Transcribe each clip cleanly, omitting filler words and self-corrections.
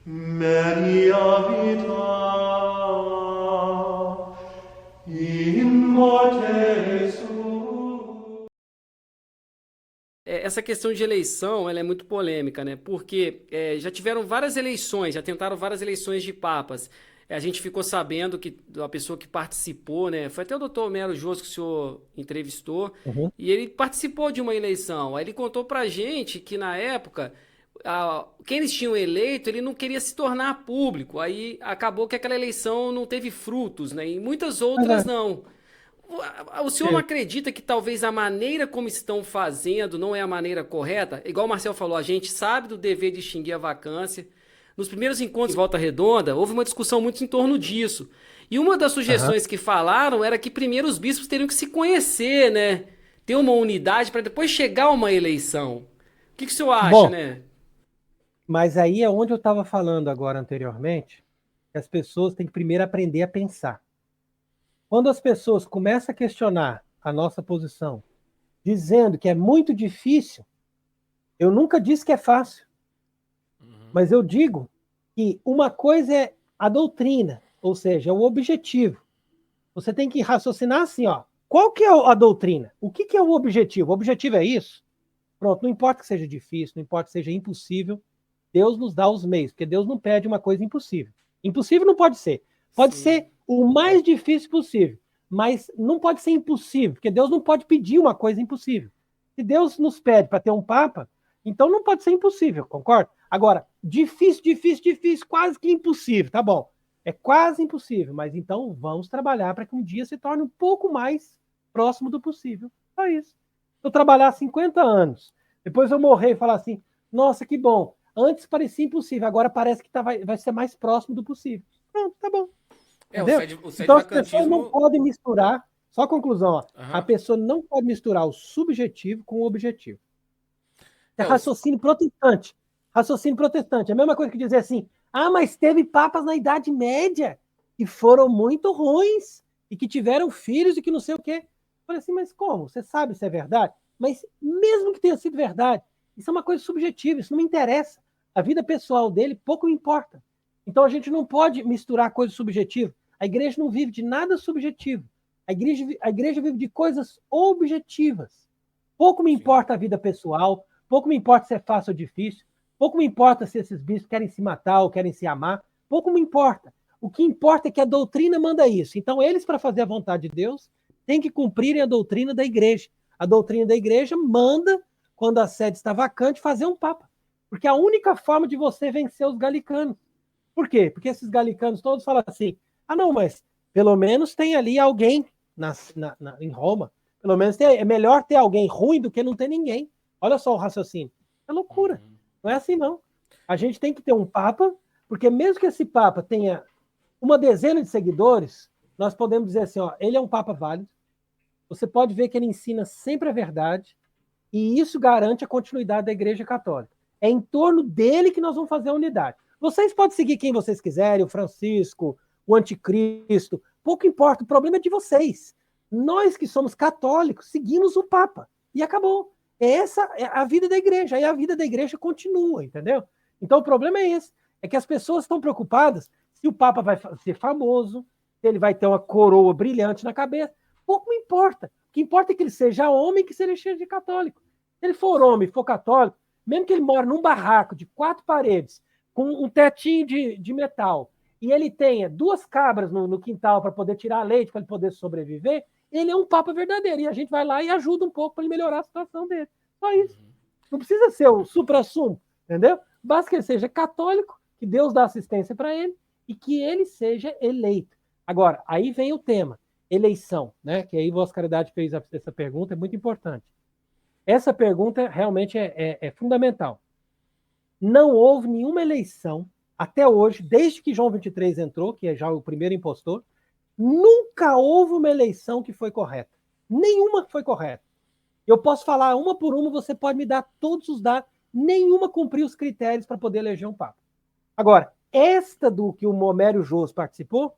Maria vita in morte su. Essa questão de eleição, ela é muito polêmica, né? Porque já tiveram várias eleições, já tentaram várias eleições de papas. A gente ficou sabendo que a pessoa que participou, né? Foi até o doutor Homero Joso que o senhor entrevistou, Uhum. e ele participou de uma eleição. Aí ele contou pra gente que na época, quem eles tinham eleito, ele não queria se tornar público. Aí acabou que aquela eleição não teve frutos, né? E muitas Mas outras não. O senhor não é, acredita que talvez a maneira como estão fazendo não é a maneira correta? Igual o Marcel falou, a gente sabe do dever de extinguir a vacância. Nos primeiros encontros em Volta Redonda, houve uma discussão muito em torno disso. E uma das aham. sugestões que falaram era que primeiro os bispos teriam que se conhecer, né? Ter uma unidade para depois chegar a uma eleição. O que o senhor acha, Bom, né? mas aí é onde eu estava falando agora anteriormente, que as pessoas têm que primeiro aprender a pensar. Quando as pessoas começam a questionar a nossa posição, dizendo que é muito difícil, eu nunca disse que é fácil, mas eu digo que uma coisa é a doutrina, ou seja, o objetivo. Você tem que raciocinar assim, ó. Qual que é a doutrina? O que é o objetivo? O objetivo é isso? Pronto, não importa que seja difícil, não importa que seja impossível, Deus nos dá os meios, porque Deus não pede uma coisa impossível. Impossível não pode ser. Pode Sim, ser o mais difícil possível, mas não pode ser impossível, porque Deus não pode pedir uma coisa impossível. Se Deus nos pede para ter um Papa, então não pode ser impossível, concorda? Agora, difícil, difícil, difícil, quase que impossível, tá bom. É quase impossível, mas então vamos trabalhar para que um dia se torne um pouco mais próximo do possível. Só isso. Se eu trabalhar 50 anos, depois eu morrer e falar assim, nossa, que bom. Antes parecia impossível, agora parece que vai ser mais próximo do possível. Pronto, tá bom. O Entendeu? Então as pessoas não sede-vacantismo. podem misturar. Só a conclusão, ó. A Aham. pessoa não pode misturar o subjetivo com o objetivo. É É, o, raciocínio protestante. Raciocínio protestante. É a mesma coisa que dizer assim: ah, mas teve papas na Idade Média que foram muito ruins e que tiveram filhos e que não sei o quê. Eu falei assim, mas como? Você sabe se é verdade? Mas mesmo que tenha sido verdade, isso é uma coisa subjetiva, isso não me interessa. A vida pessoal dele pouco me importa. Então a gente não pode misturar coisas subjetivas. A igreja não vive de nada subjetivo. A igreja vive de coisas objetivas. Pouco me sim. importa a vida pessoal, pouco me importa se é fácil ou difícil, pouco me importa se esses bispos querem se matar ou querem se amar, pouco me importa. O que importa é que a doutrina manda isso. Então, eles, para fazer a vontade de Deus, têm que cumprirem a doutrina da igreja. A doutrina da igreja manda, quando a sede está vacante, fazer um papa. Porque é a única forma de você vencer os galicanos. Por quê? Porque esses galicanos todos falam assim: ah, não, mas pelo menos tem ali alguém em Roma. Pelo menos é melhor ter alguém ruim do que não ter ninguém. Olha só o raciocínio. É loucura. Não é assim, não. A gente tem que ter um Papa, porque mesmo que esse Papa tenha uma dezena de seguidores, nós podemos dizer assim: ó, ele é um Papa válido. Você pode ver que ele ensina sempre a verdade, e isso garante a continuidade da Igreja Católica. É em torno dele que nós vamos fazer a unidade. Vocês podem seguir quem vocês quiserem, o Francisco, o Anticristo, pouco importa, o problema é de vocês. Nós que somos católicos seguimos o Papa e acabou. Essa é a vida da igreja, e a vida da igreja continua, entendeu? Então o problema é esse, é que as pessoas estão preocupadas se o Papa vai ser famoso, se ele vai ter uma coroa brilhante na cabeça, pouco me importa. O que importa é que ele seja homem, que seja cheio de católico. Se ele for homem, for católico, mesmo que ele mora num barraco de 4 paredes, com um tetinho de metal, e ele tenha 2 cabras no quintal para poder tirar leite, para ele poder sobreviver, ele é um papa verdadeiro. E a gente vai lá e ajuda um pouco para ele melhorar a situação dele. Só isso. Não precisa ser o supra-sumo, entendeu? Basta que ele seja católico, que Deus dá assistência para ele e que ele seja eleito. Agora, aí vem o tema, eleição, né? Que aí o Vossa Caridade fez essa pergunta, é muito importante. Essa pergunta realmente é fundamental. Não houve nenhuma eleição até hoje, desde que João 23 entrou, que é já o primeiro impostor, nunca houve uma eleição que foi correta. Nenhuma foi correta. Eu posso falar uma por uma, você pode me dar todos os dados, nenhuma cumpriu os critérios para poder eleger um Papa. Agora, esta do que o Momério Jôs participou,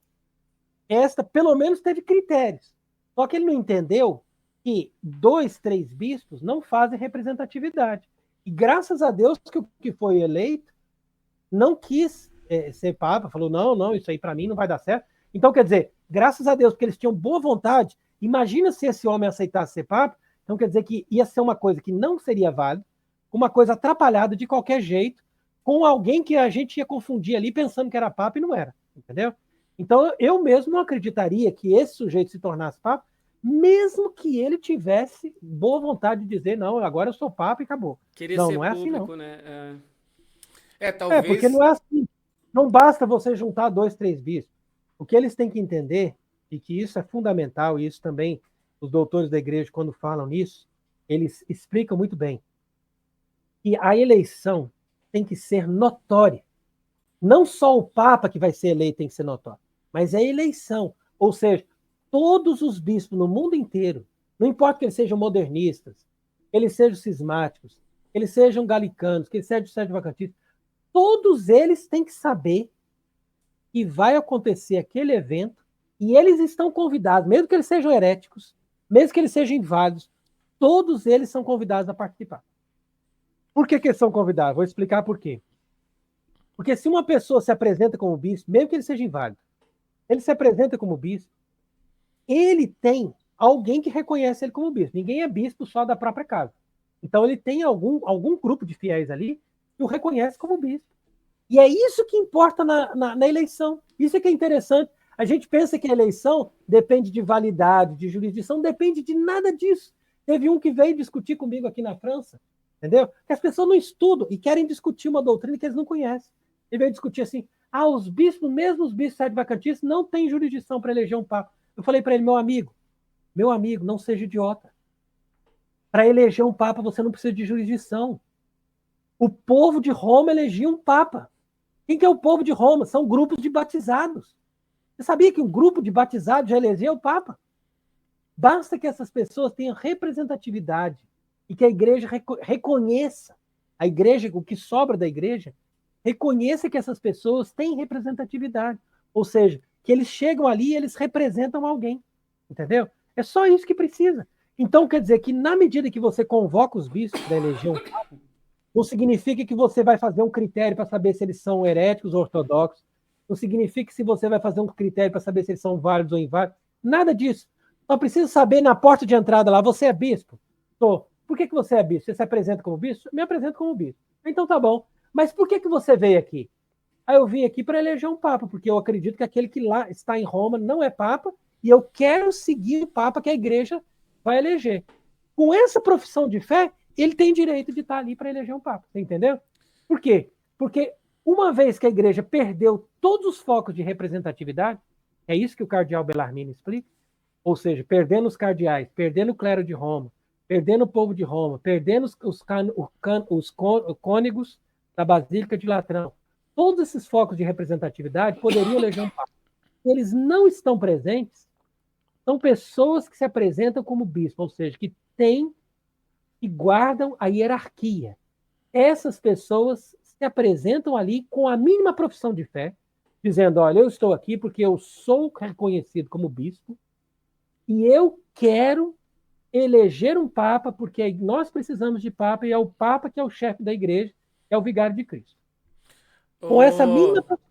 esta pelo menos teve critérios. Só que ele não entendeu que 2, 3 bispos não fazem representatividade. E graças a Deus que o que foi eleito não quis ser papa, falou, não, isso aí para mim não vai dar certo. Então, quer dizer, graças a Deus, porque eles tinham boa vontade, imagina se esse homem aceitasse ser papa, então quer dizer que ia ser uma coisa que não seria válida, uma coisa atrapalhada de qualquer jeito, com alguém que a gente ia confundir ali pensando que era papa e não era, entendeu? Então, eu mesmo não acreditaria que esse sujeito se tornasse papa, mesmo que ele tivesse boa vontade de dizer, não, agora eu sou papa e acabou. Querer Não, ser não é assim, não. público, né? Porque Talvez. não é assim. Não basta você juntar 2, 3 bispos. O que eles têm que entender, e que isso é fundamental, e isso também os doutores da igreja, quando falam nisso, eles explicam muito bem, que a eleição tem que ser notória. Não só o Papa que vai ser eleito tem que ser notório, mas a eleição. Ou seja, todos os bispos no mundo inteiro, não importa que eles sejam modernistas, que eles sejam cismáticos, que eles sejam galicanos, que eles sejam sedvacantistas, todos eles têm que saber que vai acontecer aquele evento e eles estão convidados, mesmo que eles sejam heréticos, mesmo que eles sejam inválidos, todos eles são convidados a participar. Por que eles são convidados? Vou explicar por quê. Porque se uma pessoa se apresenta como bispo, mesmo que ele seja inválido, ele se apresenta como bispo, ele tem alguém que reconhece ele como bispo. Ninguém é bispo só da própria casa. Então ele tem algum grupo de fiéis ali que o reconhece como bispo. E é isso que importa na eleição. Isso é que é interessante. A gente pensa que a eleição depende de validade, de jurisdição, não depende de nada disso. Teve um que veio discutir comigo aqui na França, entendeu? Que as pessoas não estudam e querem discutir uma doutrina que eles não conhecem. Ele veio discutir assim, os bispos, mesmo os bispos sedvacantistas, não têm jurisdição para eleger um papa. Eu falei para ele, meu amigo, não seja idiota. Para eleger um papa, você não precisa de jurisdição. O povo de Roma elegia um papa. Quem que é o povo de Roma? São grupos de batizados. Você sabia que um grupo de batizados já elegeu o papa? Basta que essas pessoas tenham representatividade e que a igreja reconheça, a igreja, o que sobra da igreja, reconheça que essas pessoas têm representatividade. Ou seja, que eles chegam ali e eles representam alguém. Entendeu? É só isso que precisa. Então, quer dizer que na medida que você convoca os bispos da eleição, não significa que você vai fazer um critério para saber se eles são heréticos ou ortodoxos. Não significa que se você vai fazer um critério para saber se eles são válidos ou inválidos. Nada disso. Só precisa saber na porta de entrada lá, você é bispo? Tô. Por que você é bispo? Você se apresenta como bispo? Me apresento como bispo. Então tá bom. Mas por que você veio aqui? Eu vim aqui para eleger um papa, porque eu acredito que aquele que lá está em Roma não é papa e eu quero seguir o papa que a igreja vai eleger. Com essa profissão de fé, ele tem direito de estar ali para eleger um papa. Você entendeu? Por quê? Porque uma vez que a igreja perdeu todos os focos de representatividade, é isso que o cardeal Bellarmine explica, ou seja, perdendo os cardeais, perdendo o clero de Roma, perdendo o povo de Roma, perdendo os cônegos da Basílica de Latrão, todos esses focos de representatividade poderiam eleger um papa. Eles não estão presentes, são pessoas que se apresentam como bispo, ou seja, que guardam a hierarquia. Essas pessoas se apresentam ali com a mínima profissão de fé, dizendo, olha, eu estou aqui porque eu sou reconhecido como bispo e eu quero eleger um papa porque nós precisamos de papa e é o papa que é o chefe da igreja, é o vigário de Cristo. Com essa mínima profissão,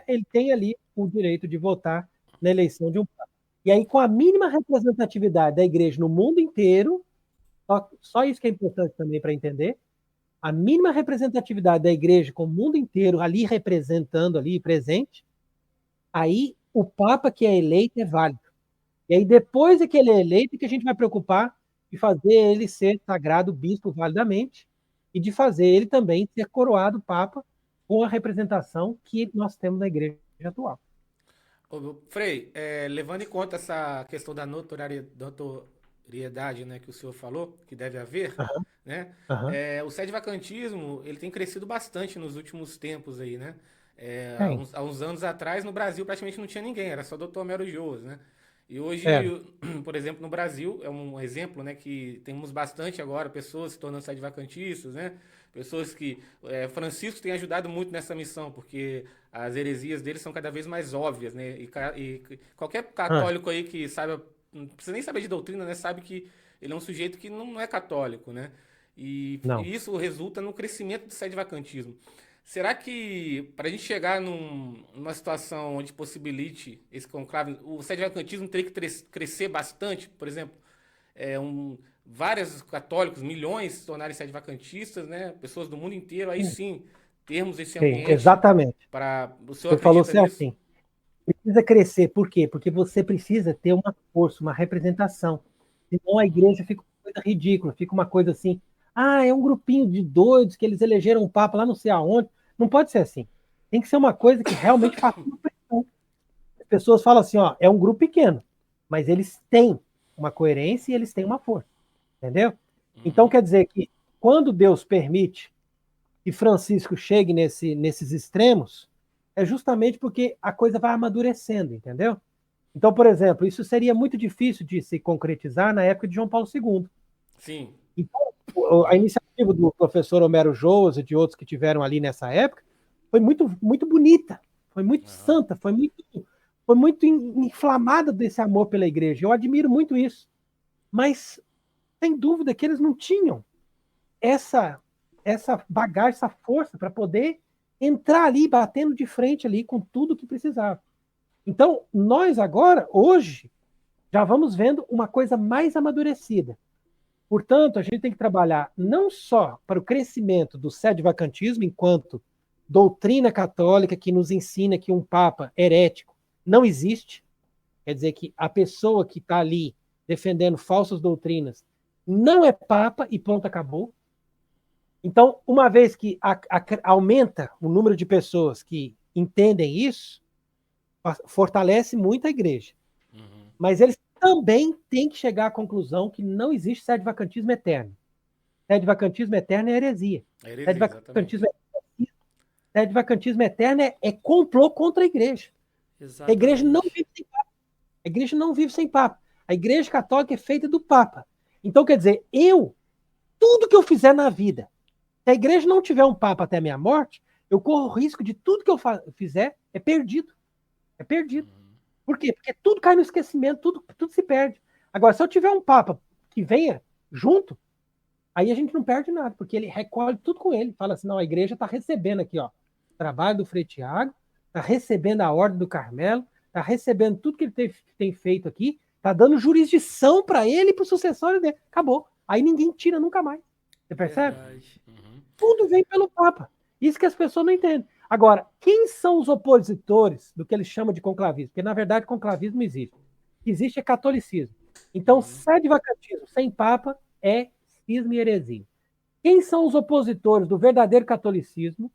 ele tem ali o direito de votar na eleição de um papa. E aí, com a mínima representatividade da igreja no mundo inteiro, só isso que é importante também para entender, a mínima representatividade da igreja com o mundo inteiro ali representando, ali presente, aí o Papa que é eleito é válido. E aí depois que ele é eleito, que a gente vai preocupar de fazer ele ser sagrado bispo validamente e de fazer ele também ser coroado Papa com a representação que nós temos na igreja atual. Frei, levando em conta essa questão da notoriedade, né, que o senhor falou, que deve haver, né? O sedvacantismo, ele tem crescido bastante nos últimos tempos aí, né? Há uns anos atrás, no Brasil, praticamente não tinha ninguém, era só o Dr. Homero Joas, né? E hoje, por exemplo, no Brasil, é um exemplo, né, que temos bastante agora, pessoas se tornando sedvacantistas, né? Pessoas que... Francisco tem ajudado muito nessa missão, porque as heresias dele são cada vez mais óbvias, né? E qualquer católico aí que saiba, não precisa nem saber de doutrina, né? Sabe que ele é um sujeito que não é católico, né? E isso resulta no crescimento do sedvacantismo. Será que, para a gente chegar numa situação onde possibilite esse conclave, o sede-vacantismo teria que crescer bastante? Por exemplo, vários católicos, milhões, se tornarem sede-vacantistas, né? Pessoas do mundo inteiro, aí sim, termos esse ambiente. Exatamente. Para o senhor Você falou acredita nisso? assim. Precisa crescer. Por quê? Porque você precisa ter uma força, uma representação. Senão a igreja fica uma coisa ridícula, fica uma coisa assim. Ah, é um grupinho de doidos que eles elegeram um papa lá não sei aonde. Não pode ser assim. Tem que ser uma coisa que realmente faça uma pressão. As pessoas falam assim, ó, é um grupo pequeno, mas eles têm uma coerência e eles têm uma força. Entendeu? Então quer dizer que quando Deus permite que Francisco chegue nesses extremos, é justamente porque a coisa vai amadurecendo, entendeu? Então, por exemplo, isso seria muito difícil de se concretizar na época de João Paulo II. Sim. Então, a iniciativa do professor Homero Joas e de outros que tiveram ali nessa época foi muito, muito bonita, foi muito santa, foi muito inflamada desse amor pela igreja. Eu admiro muito isso. Mas, sem dúvida, que eles não tinham essa bagagem, essa força para poder entrar ali, batendo de frente ali com tudo que precisava. Então, nós agora, hoje, já vamos vendo uma coisa mais amadurecida. Portanto, a gente tem que trabalhar não só para o crescimento do sede-vacantismo enquanto doutrina católica que nos ensina que um papa herético não existe, quer dizer que a pessoa que está ali defendendo falsas doutrinas não é papa e pronto, acabou. Então, uma vez que aumenta o número de pessoas que entendem isso, fortalece muito a igreja. Mas eles também têm que chegar à conclusão que não existe sede-vacantismo eterno. Sede-vacantismo eterno é heresia. Sede-vacantismo eterno é complô contra a igreja. Exatamente. A igreja não vive sem papa. A igreja não vive sem papa. A igreja católica é feita do papa. Então, quer dizer, tudo que eu fizer na vida, se a igreja não tiver um papa até a minha morte, eu corro o risco de tudo que eu fizer é perdido. É perdido. Por quê? Porque tudo cai no esquecimento, tudo se perde. Agora, se eu tiver um papa que venha junto, aí a gente não perde nada, porque ele recolhe tudo com ele. Fala assim, não, a igreja está recebendo aqui, ó, o trabalho do Frei Tiago, está recebendo a ordem do Carmelo, está recebendo tudo que ele tem feito aqui, está dando jurisdição para ele e para o sucessório dele. Acabou. Aí ninguém tira nunca mais. Você percebe? Tudo vem pelo Papa. Isso que as pessoas não entendem. Agora, quem são os opositores do que eles chamam de conclavismo? Porque, na verdade, conclavismo não existe. Existe é catolicismo. Então, sede-vacantismo sem Papa é cisma e heresia. Quem são os opositores do verdadeiro catolicismo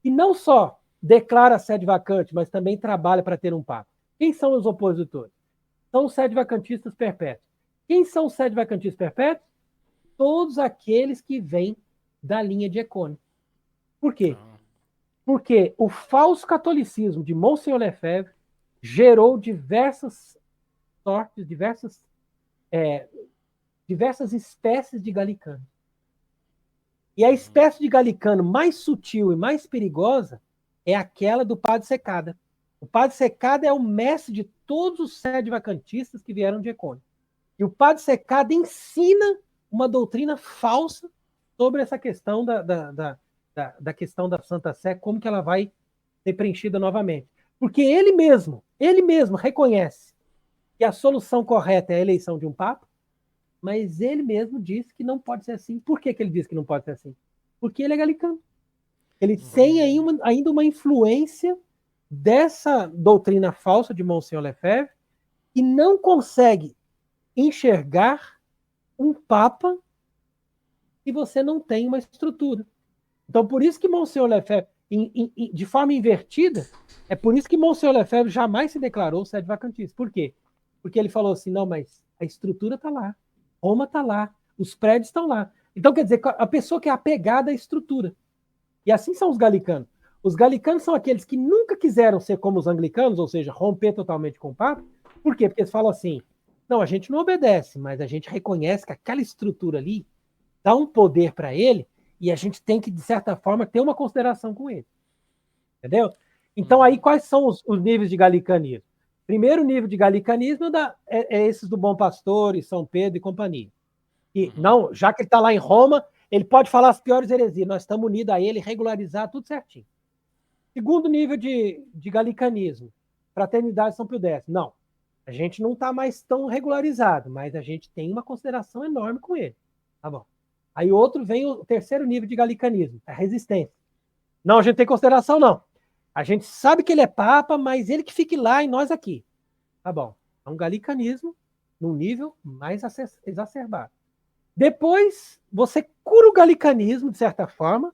que não só declara sede vacante, mas também trabalha para ter um Papa? Quem são os opositores? São os sede-vacantistas perpétuos. Quem são os sede-vacantistas perpétuos? Todos aqueles que vêm da linha de Econe. Por quê? Porque o falso catolicismo de Monsenhor Lefebvre gerou diversas sortes, diversas espécies de galicano. E a espécie de galicano mais sutil e mais perigosa é aquela do Padre Secada. O Padre Secada é o mestre de todos os sede-vacantistas que vieram de Econe. E o Padre Secada ensina uma doutrina falsa sobre essa questão da questão da Santa Sé, como que ela vai ser preenchida novamente. Porque ele mesmo reconhece que a solução correta é a eleição de um Papa, mas ele mesmo diz que não pode ser assim. Por que ele diz que não pode ser assim? Porque ele é galicano. Ele tem ainda uma influência dessa doutrina falsa de Monsenhor Lefebvre e não consegue enxergar um Papa e você não tem uma estrutura. Então, por isso que Monsenhor Lefebvre, de forma invertida, é por isso que Monsenhor Lefebvre jamais se declarou sede-vacantista. Por quê? Porque ele falou assim, não, mas a estrutura está lá, Roma está lá, os prédios estão lá. Então, quer dizer, a pessoa que é apegada à estrutura. E assim são os galicanos. Os galicanos são aqueles que nunca quiseram ser como os anglicanos, ou seja, romper totalmente com o Papa. Por quê? Porque eles falam assim, não, a gente não obedece, mas a gente reconhece que aquela estrutura ali dá um poder para ele e a gente tem que, de certa forma, ter uma consideração com ele. Entendeu? Então, aí, quais são os níveis de galicanismo? Primeiro nível de galicanismo é esses do Bom Pastor e São Pedro e companhia. E, não, já que ele está lá em Roma, Ele pode falar as piores heresias, nós estamos unidos a ele, regularizar tudo certinho. Segundo nível de galicanismo, Fraternidade São Pio X. Não, a gente não está mais tão regularizado, mas a gente tem uma consideração enorme com ele. Tá bom. Aí outro vem o terceiro nível de galicanismo, a resistência. Não, a gente tem consideração, não. A gente sabe que ele é papa, mas ele que fique lá e nós aqui. Tá bom. É um galicanismo num nível mais exacerbado. Depois, você cura o galicanismo, de certa forma,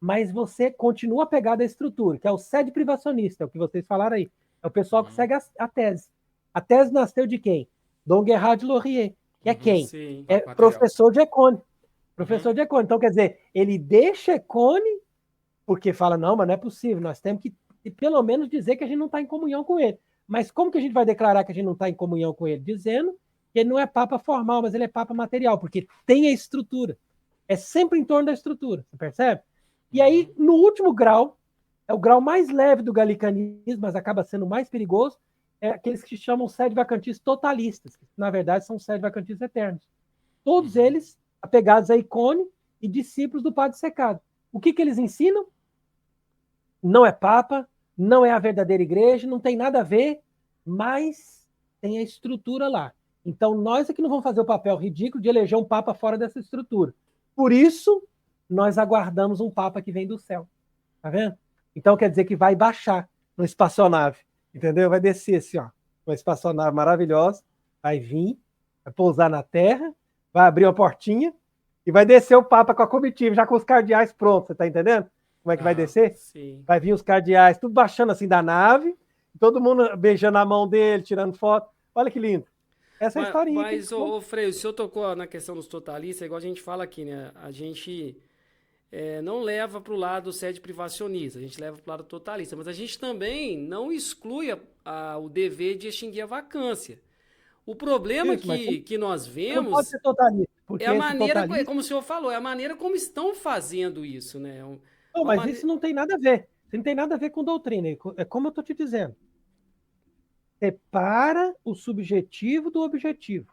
mas você continua apegado à estrutura, que é o sede privacionista, é o que vocês falaram aí. É o pessoal que segue a tese. A tese nasceu de quem? Dom Gerard de Laurier, que é quem? Sim. É professor de Econe. Professor de Econe. Então, quer dizer, ele deixa Econe porque fala, não, mas não é possível, nós temos que pelo menos dizer que a gente não está em comunhão com ele. Mas como que a gente vai declarar que a gente não está em comunhão com ele? Dizendo que ele não é papa formal, mas ele é papa material, porque tem a estrutura. É sempre em torno da estrutura, você percebe? E aí, no último grau, é o grau mais leve do galicanismo, mas acaba sendo mais perigoso, é aqueles que chamam sede vacantistas totalistas, que na verdade são sede vacantistas eternos. Todos eles apegados a Icone e discípulos do Padre Secado. O que eles ensinam? Não é papa, não é a verdadeira igreja, não tem nada a ver, mas tem a estrutura lá. Então, nós é que não vamos fazer o papel ridículo de eleger um papa fora dessa estrutura. Por isso, nós aguardamos um papa que vem do céu. Tá vendo? Então, quer dizer que vai baixar no espaçonave, entendeu? Vai descer assim, ó, uma espaçonave maravilhosa, vai vir, vai pousar na terra, vai abrir uma portinha e vai descer o papa com a comitiva, já com os cardeais prontos, você tá entendendo? Como é que vai descer? Sim. Vai vir os cardeais, tudo baixando assim da nave, todo mundo beijando a mão dele, tirando foto. Olha que lindo. Essa é a historinha. Mas, ô Frei, o senhor tocou na questão dos totalistas, igual a gente fala aqui, né? A gente não leva para o lado sede privacionista, a gente leva para o lado totalista, mas a gente também não exclui o dever de extinguir a vacância. O problema que nós vemos... Não pode ser totalista. É a maneira, como o senhor falou, é a maneira como estão fazendo isso, né? Não, mas isso não tem nada a ver. Isso não tem nada a ver com doutrina. É como eu estou te dizendo. Separa o subjetivo do objetivo.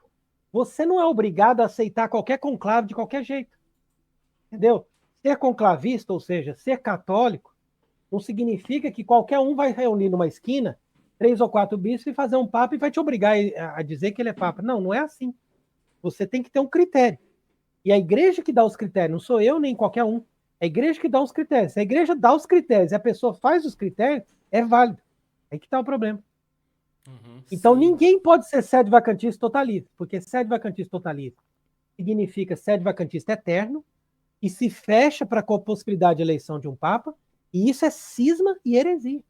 Você não é obrigado a aceitar qualquer conclave de qualquer jeito. Entendeu? Ser conclavista, ou seja, ser católico, não significa que qualquer um vai reunir numa esquina 3 ou 4 bispos e fazer um papa e vai te obrigar a dizer que ele é papa. Não, não é assim. Você tem que ter um critério. E a igreja que dá os critérios, não sou eu nem qualquer um. É a igreja que dá os critérios. Se a igreja dá os critérios e a pessoa faz os critérios, é válido. Aí que está o problema. Então, ninguém pode ser sede vacantista totalista, porque sede vacantista totalista significa sede vacantista eterno e se fecha para a possibilidade de eleição de um papa, e isso é cisma e heresia.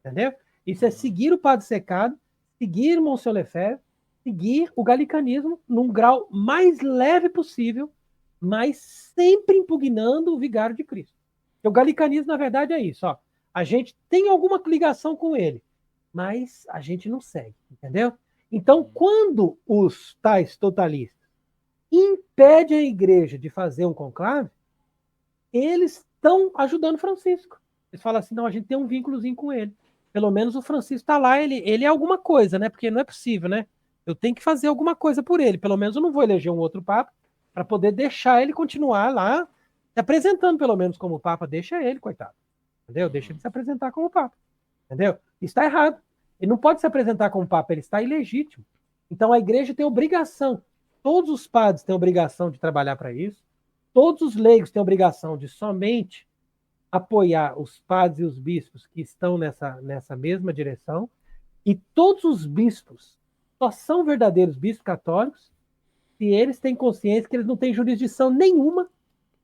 Entendeu? Isso é seguir o Padre Secado, seguir Monsenhor Lefebvre, seguir o galicanismo num grau mais leve possível, mas sempre impugnando o vigário de Cristo. Porque o galicanismo, na verdade, é isso. Ó. A gente tem alguma ligação com ele, mas a gente não segue, entendeu? Então, quando os tais totalistas impedem a igreja de fazer um conclave, eles estão ajudando Francisco. Eles falam assim, não, a gente tem um vínculozinho com ele. Pelo menos o Francisco está lá, ele é alguma coisa, né? Porque não é possível, né? Eu tenho que fazer alguma coisa por ele. Pelo menos eu não vou eleger um outro papa para poder deixar ele continuar lá se apresentando, pelo menos, como papa. Deixa ele, coitado. Entendeu? Deixa ele se apresentar como papa. Entendeu? Isso está errado. Ele não pode se apresentar como papa, ele está ilegítimo. Então a igreja tem obrigação. Todos os padres têm obrigação de trabalhar para isso. Todos os leigos têm obrigação de somente apoiar os padres e os bispos que estão nessa mesma direção. E todos os bispos só são verdadeiros bispos católicos se eles têm consciência que eles não têm jurisdição nenhuma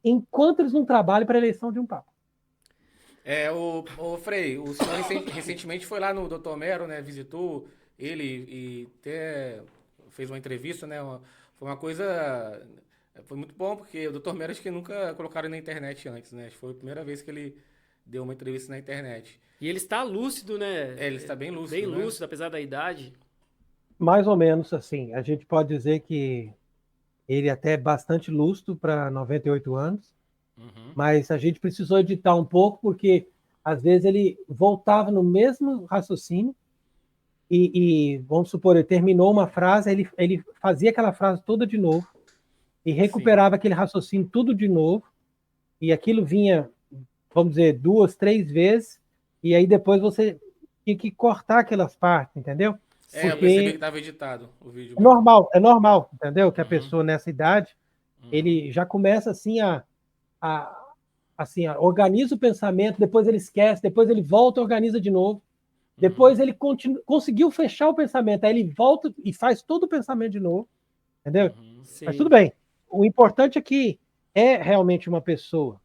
enquanto eles não trabalham para a eleição de um papa. O Frei, o senhor recentemente foi lá no Dr. Mero, né? Visitou ele e até fez uma entrevista, né? Foi uma coisa... Foi muito bom, porque o Dr. Mero acho que nunca colocaram na internet antes, né? Acho que foi a primeira vez que ele deu uma entrevista na internet. E ele está lúcido, né? Ele está bem lúcido, bem lúcido, apesar da idade. Mais ou menos assim. A gente pode dizer que ele até é bastante lúcido para 98 anos, mas a gente precisou editar um pouco, porque às vezes ele voltava no mesmo raciocínio e vamos supor, ele terminou uma frase, ele fazia aquela frase toda de novo, e recuperava aquele raciocínio tudo de novo, e aquilo vinha, vamos dizer, 2, 3 vezes, e aí depois você tinha que cortar aquelas partes, entendeu? Eu percebi que estava editado o vídeo. É normal, entendeu? Que a pessoa nessa idade, ele já começa assim assim, organiza o pensamento, depois ele esquece, depois ele volta e organiza de novo, depois ele conseguiu fechar o pensamento, aí ele volta e faz todo o pensamento de novo, entendeu? Mas tudo bem. O importante é que é realmente uma pessoa,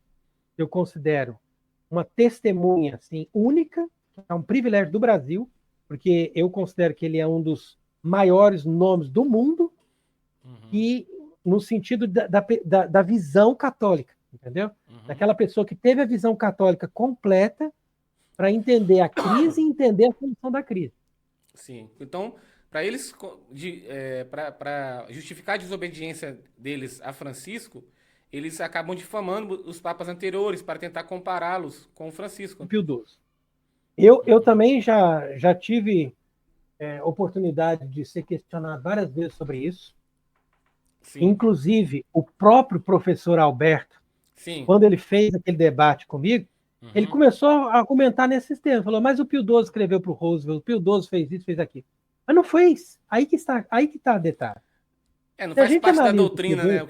eu considero, uma testemunha assim, única, é um privilégio do Brasil, porque eu considero que ele é um dos maiores nomes do mundo, e no sentido da visão católica, entendeu? Daquela pessoa que teve a visão católica completa para entender a crise e entender a solução da crise. Sim. Então, para eles, para justificar a desobediência deles a Francisco, eles acabam difamando os papas anteriores para tentar compará-los com o Francisco. Pio XII. Eu também já tive oportunidade de ser questionado várias vezes sobre isso. Sim. Inclusive, o próprio professor Alberto, quando ele fez aquele debate comigo, ele começou a argumentar nesses termos. Falou, mas o Pio XII escreveu para o Roosevelt, o Pio XII fez isso, fez aquilo. Mas não fez. Aí que está a detalhe. Não faz parte da doutrina, né?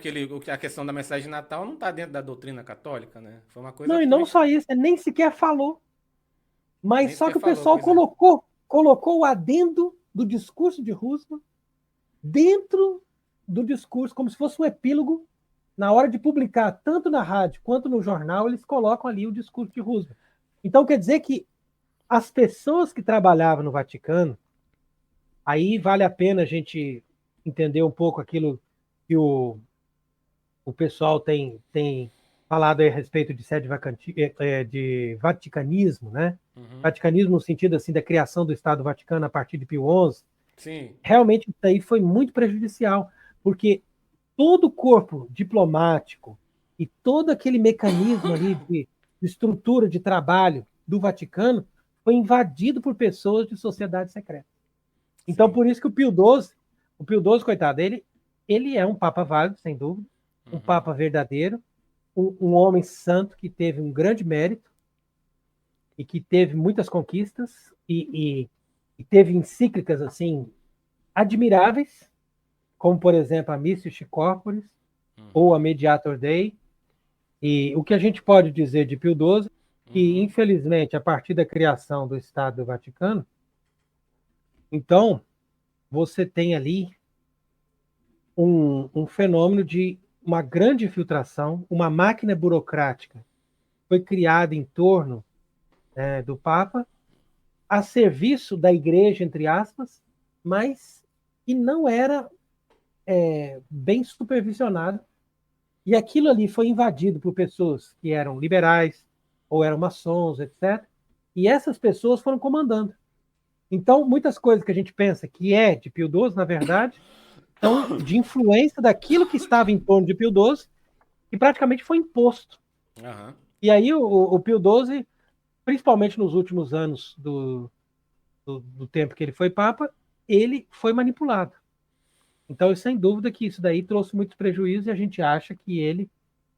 A questão da mensagem de Natal não está dentro da doutrina católica, né? Foi uma coisa. Não, e não só isso, nem sequer falou. Mas só que o pessoal colocou o adendo do discurso de Roosevelt dentro do discurso, como se fosse um epílogo. Na hora de publicar, tanto na rádio quanto no jornal, eles colocam ali o discurso de Roosevelt. Então, quer dizer que as pessoas que trabalhavam no Vaticano, aí vale a pena a gente entender um pouco aquilo que o pessoal tem falado aí a respeito de de vaticanismo, né? Vaticanismo no sentido assim da criação do Estado Vaticano a partir de Pio XI. Sim. Realmente isso aí foi muito prejudicial, porque todo o corpo diplomático e todo aquele mecanismo ali de estrutura de trabalho do Vaticano foi invadido por pessoas de sociedade secreta. Então, por isso que o Pio XII, coitado, ele é um papa válido, sem dúvida, um papa verdadeiro, um homem santo que teve um grande mérito e que teve muitas conquistas e teve encíclicas assim admiráveis, como, por exemplo, a Missis Corporis ou a Mediator Dei. E o que a gente pode dizer de Pio XII, que, infelizmente, a partir da criação do Estado do Vaticano, então, você tem ali um fenômeno de uma grande infiltração, uma máquina burocrática foi criada em torno do Papa, a serviço da Igreja, entre aspas, mas que não era bem supervisionado, e aquilo ali foi invadido por pessoas que eram liberais, ou eram maçons, etc. E essas pessoas foram comandando. Então, muitas coisas que a gente pensa que é de Pio XII, na verdade, são de influência daquilo que estava em torno de Pio XII, que praticamente foi imposto. E aí o Pio XII, principalmente nos últimos anos do tempo que ele foi Papa, ele foi manipulado. Então, sem dúvida que isso daí trouxe muitos prejuízos e a gente acha que ele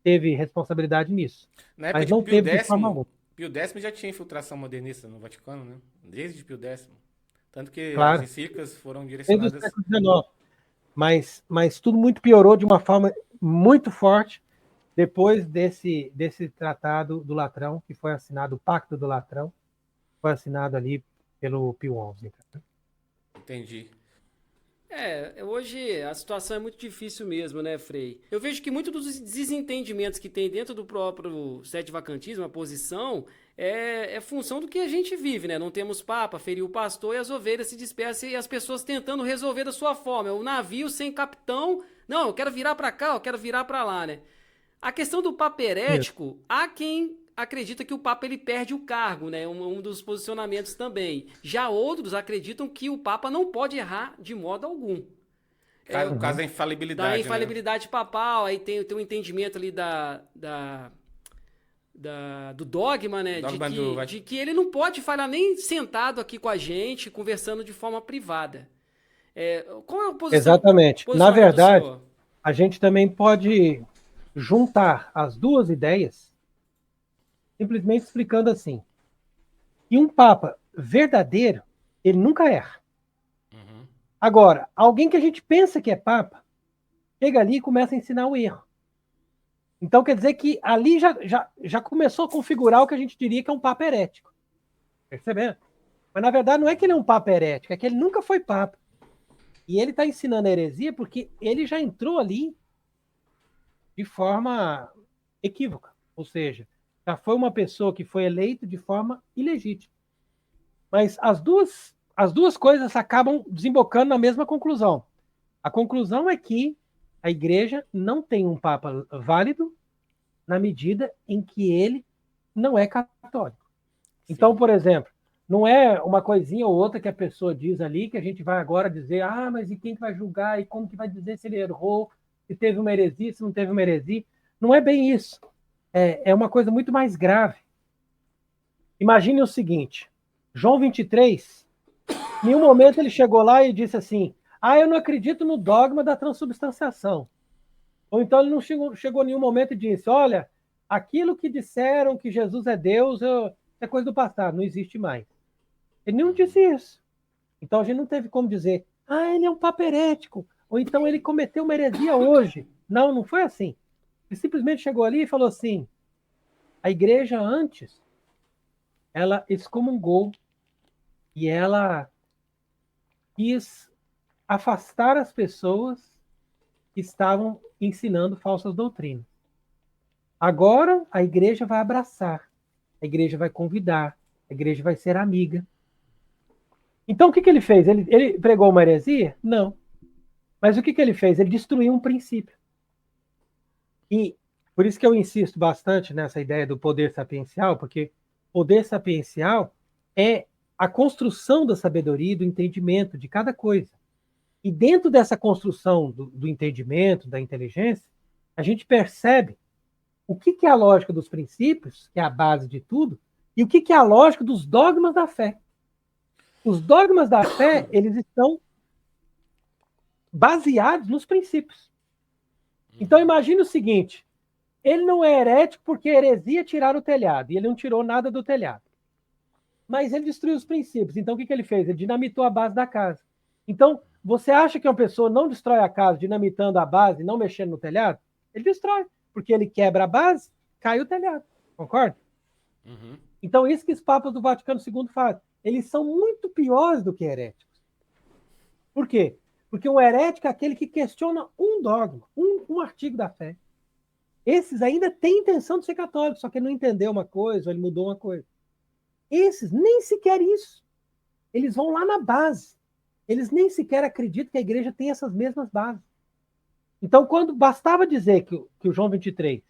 teve responsabilidade nisso. Na época mas não teve de forma alguma. Pio X já tinha infiltração modernista no Vaticano, né? Desde Pio X. Tanto que claro, as encíclicas foram direcionadas... Desde o século XIX. Mas tudo muito piorou de uma forma muito forte depois desse tratado do Latrão, que foi assinado, o Pacto do Latrão, foi assinado ali pelo Pio XI. Entendi. Hoje a situação é muito difícil mesmo, né, Frei? Eu vejo que muito dos desentendimentos que tem dentro do próprio sede-vacantismo, a posição, é função do que a gente vive, né? Não temos papa, feriu o pastor e as ovelhas se dispersam e as pessoas tentando resolver da sua forma. É o navio sem capitão, não, eu quero virar para cá, eu quero virar para lá, né? A questão do papa herético, há quem acredita que o Papa ele perde o cargo, né? Um dos posicionamentos também. Já outros acreditam que o Papa não pode errar de modo algum. No caso da infalibilidade. Da infalibilidade papal, aí tem um entendimento ali do dogma, né? De que ele não pode falhar nem sentado aqui com a gente, conversando de forma privada. Qual é a posição? Exatamente. Na verdade, a gente também pode juntar as duas ideias simplesmente explicando assim. E um papa verdadeiro, ele nunca erra. Agora, alguém que a gente pensa que é papa, chega ali e começa a ensinar o erro. Então quer dizer que ali já começou a configurar o que a gente diria que é um papa herético. Percebendo? Mas na verdade não é que ele é um papa herético, é que ele nunca foi papa. E ele está ensinando a heresia porque ele já entrou ali de forma equívoca. Ou seja, já foi uma pessoa que foi eleita de forma ilegítima. Mas as duas coisas acabam desembocando na mesma conclusão. A conclusão é que a igreja não tem um papa válido na medida em que ele não é católico. Sim. Então, por exemplo, não é uma coisinha ou outra que a pessoa diz ali que a gente vai agora dizer, mas e quem que vai julgar? E como que vai dizer se ele errou? Se teve uma heresia, se não teve uma heresia? Não é bem isso. É uma coisa muito mais grave. Imagine o seguinte, João 23, em nenhum momento ele chegou lá e disse assim, eu não acredito no dogma da transubstanciação. Ou então ele não chegou em nenhum momento e disse, olha, aquilo que disseram que Jesus é Deus é coisa do passado, não existe mais. Ele não disse isso. Então a gente não teve como dizer, ele é um papa herético, ou então ele cometeu uma heresia hoje. Não foi assim. Ele simplesmente chegou ali e falou assim, a igreja antes, ela excomungou e ela quis afastar as pessoas que estavam ensinando falsas doutrinas. Agora a igreja vai abraçar, a igreja vai convidar, a igreja vai ser amiga. Então o que ele fez? Ele pregou uma heresia? Não. Mas o que ele fez? Ele destruiu um princípio. E por isso que eu insisto bastante nessa ideia do poder sapiencial, porque poder sapiencial é a construção da sabedoria e do entendimento de cada coisa. E dentro dessa construção do entendimento, da inteligência, a gente percebe o que é a lógica dos princípios, que é a base de tudo, e o que é a lógica dos dogmas da fé. Os dogmas da fé, eles estão baseados nos princípios. Então imagine o seguinte, ele não é herético porque heresia tirar o telhado, e ele não tirou nada do telhado. Mas ele destruiu os princípios. Então o que ele fez? Ele dinamitou a base da casa. Então, você acha que uma pessoa não destrói a casa dinamitando a base e não mexendo no telhado? Ele destrói, porque ele quebra a base, cai o telhado. Concorda? Uhum. Então, isso que os papas do Vaticano II fazem. Eles são muito piores do que heréticos. Por quê? Porque um herético é aquele que questiona um dogma, um artigo da fé. Esses ainda têm intenção de ser católicos, só que ele não entendeu uma coisa, ou ele mudou uma coisa. Esses, nem sequer isso. Eles vão lá na base. Eles nem sequer acreditam que a igreja tem essas mesmas bases. Então, quando bastava dizer que o João 23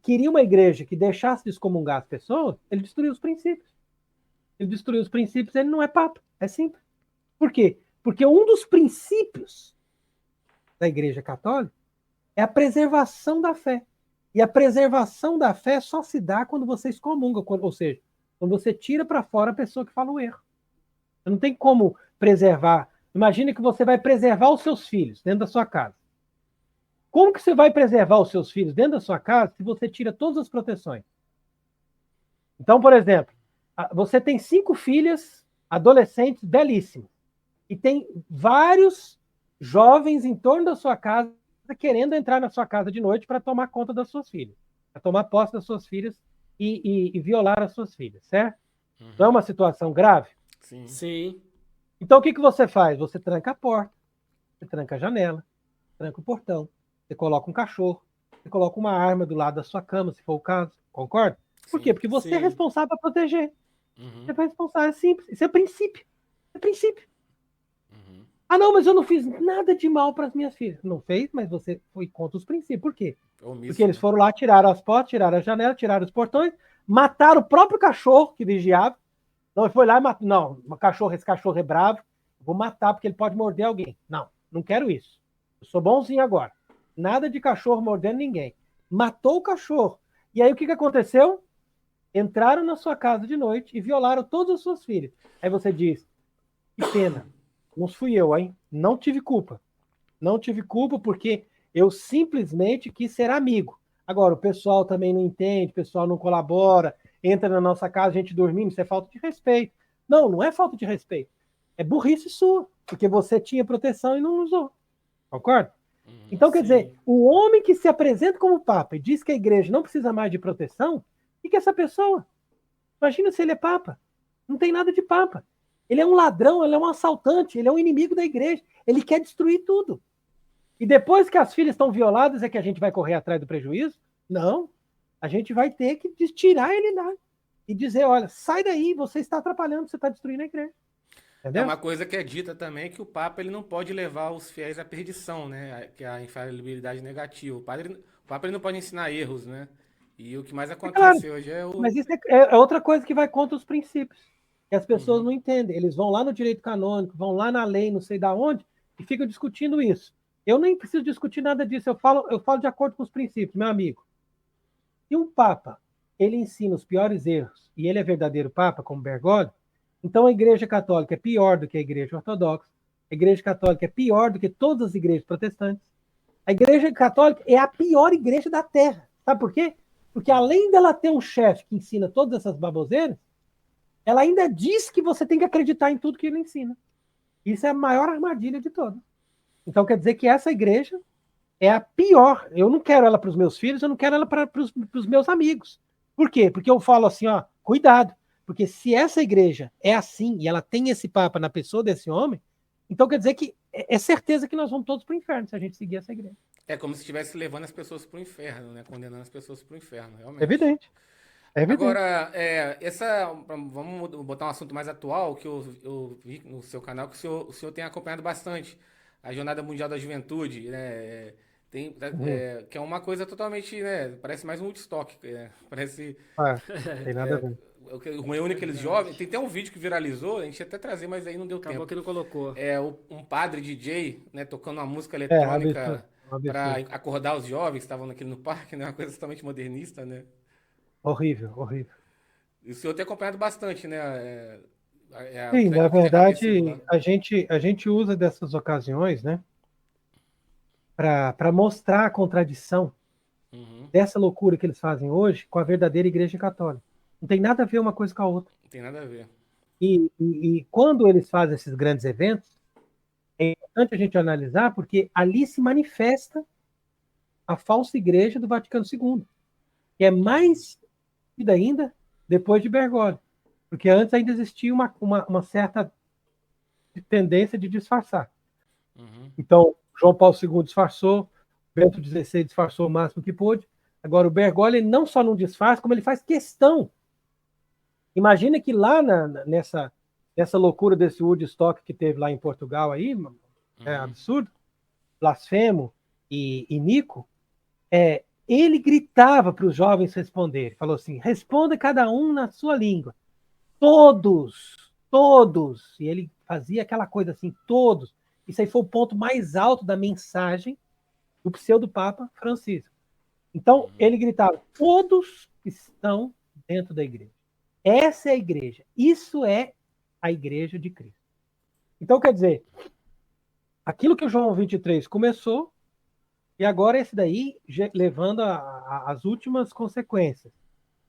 queria uma igreja que deixasse de excomungar as pessoas, ele destruiu os princípios. Ele destruiu os princípios, ele não é papa. É simples. Por quê? Porque um dos princípios da igreja católica é a preservação da fé. E a preservação da fé só se dá quando você excomunga, ou seja, quando você tira para fora a pessoa que fala o erro. Você não tem como preservar. Imagine que você vai preservar os seus filhos dentro da sua casa. Como que você vai preservar os seus filhos dentro da sua casa se você tira todas as proteções? Então, por exemplo, você tem 5 filhas, adolescentes, belíssimas. E tem vários jovens em torno da sua casa querendo entrar na sua casa de noite para tomar conta das suas filhas. Para tomar posse das suas filhas e violar as suas filhas, certo? Uhum. Não é uma situação grave? Sim. Sim. Então, o que você faz? Você tranca a porta, você tranca a janela, tranca o portão, você coloca um cachorro, você coloca uma arma do lado da sua cama, se for o caso. Concorda? Por quê? Porque você é responsável para proteger. Uhum. Você é responsável, é simples. Isso é princípio. É princípio. Uhum. Não, mas eu não fiz nada de mal para as minhas filhas. Não fez, mas você foi contra os princípios. Por quê? Porque eles foram lá, tiraram as portas, tiraram a janela, tiraram os portões, mataram o próprio cachorro que vigiava. Não, ele foi lá e matou. Não, esse cachorro é bravo, vou matar porque ele pode morder alguém. Não quero isso. Eu sou bonzinho agora. Nada de cachorro mordendo ninguém. Matou o cachorro. E aí o que aconteceu? Entraram na sua casa de noite e violaram todas as suas filhas. Aí você diz, que pena, não fui eu, hein? Não tive culpa. Não tive culpa porque eu simplesmente quis ser amigo. Agora, o pessoal também não entende, o pessoal não colabora, entra na nossa casa, a gente dormindo, isso é falta de respeito. Não, não é falta de respeito. É burrice sua, porque você tinha proteção e não usou. Concorda? Então, quer dizer, o homem que se apresenta como Papa e diz que a igreja não precisa mais de proteção, o que é essa pessoa? Imagina se ele é Papa. Não tem nada de Papa. Ele é um ladrão, ele é um assaltante, ele é um inimigo da igreja. Ele quer destruir tudo. E depois que as filhas estão violadas, é que a gente vai correr atrás do prejuízo? Não. A gente vai ter que tirar ele lá e dizer, olha, sai daí, você está atrapalhando, você está destruindo a igreja. Entendeu? É uma coisa que é dita também que o Papa ele não pode levar os fiéis à perdição, né? Que é a infalibilidade negativa. O Papa ele não pode ensinar erros, né? E o que mais acontece hoje é o. Mas isso é outra coisa que vai contra os princípios. Que as pessoas não entendem. Eles vão lá no direito canônico, vão lá na lei, não sei da onde, e ficam discutindo isso. Eu nem preciso discutir nada disso. Eu falo de acordo com os princípios, meu amigo. Se um Papa ele ensina os piores erros e ele é verdadeiro Papa, como Bergoglio, então a Igreja Católica é pior do que a Igreja Ortodoxa. A Igreja Católica é pior do que todas as igrejas protestantes. A Igreja Católica é a pior igreja da Terra. Sabe por quê? Porque além dela ter um chefe que ensina todas essas baboseiras, ela ainda diz que você tem que acreditar em tudo que ele ensina. Isso é a maior armadilha de todas. Então quer dizer que essa igreja é a pior. Eu não quero ela para os meus filhos, eu não quero ela para os meus amigos. Por quê? Porque eu falo assim, ó, cuidado. Porque se essa igreja é assim e ela tem esse Papa na pessoa desse homem, então quer dizer que é certeza que nós vamos todos para o inferno se a gente seguir essa igreja. É como se estivesse levando as pessoas para o inferno, né? Condenando as pessoas para o inferno, realmente. É evidente. É evidente. Agora, vamos botar um assunto mais atual, que eu vi no seu canal que o senhor tem acompanhado bastante. A Jornada Mundial da Juventude, né? Que é uma coisa totalmente, né? Parece mais um Woodstock. Parece. Tem nada a ver. Reúne aqueles jovens. Tem até um vídeo que viralizou, a gente ia até trazer, mas aí não deu tempo. Acabou que não colocou. Um padre DJ, né, tocando uma música eletrônica absurdo. para acordar os jovens que estavam no parque, né? Uma coisa totalmente modernista, né? Horrível, horrível. E o senhor tem acompanhado bastante, né? Sim, na verdade, a gente usa dessas ocasiões, né? Para mostrar a contradição dessa loucura que eles fazem hoje com a verdadeira Igreja Católica. Não tem nada a ver uma coisa com a outra. Não tem nada a ver. E quando eles fazem esses grandes eventos, é importante a gente analisar, porque ali se manifesta a falsa igreja do Vaticano II, que é mais ainda depois de Bergoglio, porque antes ainda existia uma certa tendência de disfarçar. Então, João Paulo II disfarçou, Bento XVI disfarçou o máximo que pôde. Agora, o Bergoglio ele não só não disfarça, como ele faz questão. Imagina que lá nessa loucura desse Woodstock que teve lá em Portugal, aí, é absurdo, Blasfemo e Nico, ele gritava para os jovens responderem. Falou assim, responda cada um na sua língua. Todos. E ele fazia aquela coisa assim, todos. Isso aí foi o ponto mais alto da mensagem do pseudo-papa Francisco. Então, ele gritava, todos estão dentro da igreja. Essa é a igreja. Isso é a igreja de Cristo. Então, quer dizer, aquilo que o João 23 começou, e agora esse daí levando as últimas consequências.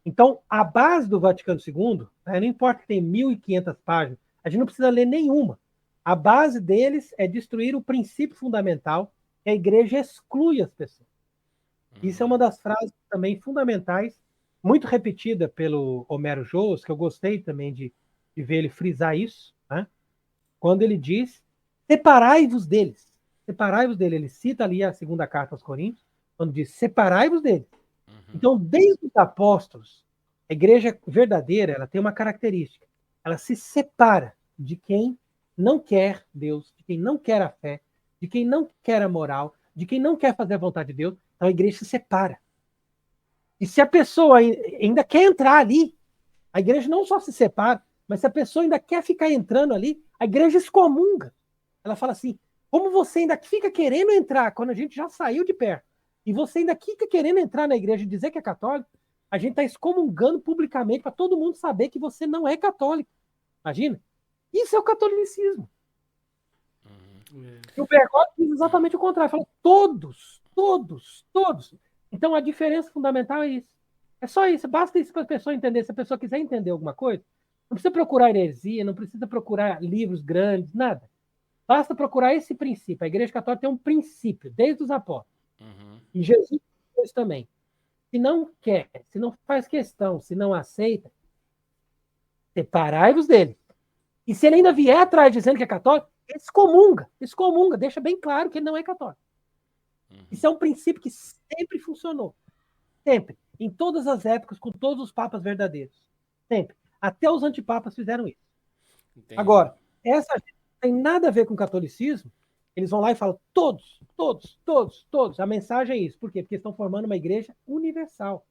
Então, a base do Vaticano II, não importa que tem 1.500 páginas, a gente não precisa ler nenhuma. A base deles é destruir o princípio fundamental, que a igreja exclui as pessoas. Isso é uma das frases também fundamentais, muito repetida pelo Homero Joas, que eu gostei também de ver ele frisar isso, né? Quando ele diz, separai-vos deles. Separai-vos dele. Ele cita ali a segunda carta aos Coríntios, quando diz, separai-vos deles. Então, desde os apóstolos, a igreja verdadeira, ela tem uma característica. Ela se separa de quem não quer Deus, de quem não quer a fé, de quem não quer a moral, de quem não quer fazer a vontade de Deus. Então, a igreja se separa. E se a pessoa ainda quer entrar ali, a igreja não só se separa, mas se a pessoa ainda quer ficar entrando ali, a igreja excomunga. Ela fala assim, como você ainda fica querendo entrar, quando a gente já saiu de perto, e você ainda fica querendo entrar na igreja e dizer que é católico, a gente está excomungando publicamente para todo mundo saber que você não é católico. Imagina? Isso é o catolicismo. E o Bergoglio diz exatamente o contrário. Fala todos, todos, todos. Então, a diferença fundamental é isso. É só isso. Basta isso para a pessoa entender. Se a pessoa quiser entender alguma coisa, não precisa procurar heresia, não precisa procurar livros grandes, nada. Basta procurar esse princípio. A Igreja Católica tem um princípio, desde os apóstolos. E Jesus fez também. Se não quer, se não faz questão, se não aceita, separai-vos dele. E se ele ainda vier atrás dizendo que é católico, excomunga, deixa bem claro que ele não é católico. Isso é um princípio que sempre funcionou. Sempre. Em todas as épocas, com todos os papas verdadeiros. Sempre. Até os antipapas fizeram isso. Entendi. Agora, essa gente não tem nada a ver com o catolicismo. Eles vão lá e falam todos, todos, todos, todos. A mensagem é isso. Por quê? Porque estão formando uma igreja universal.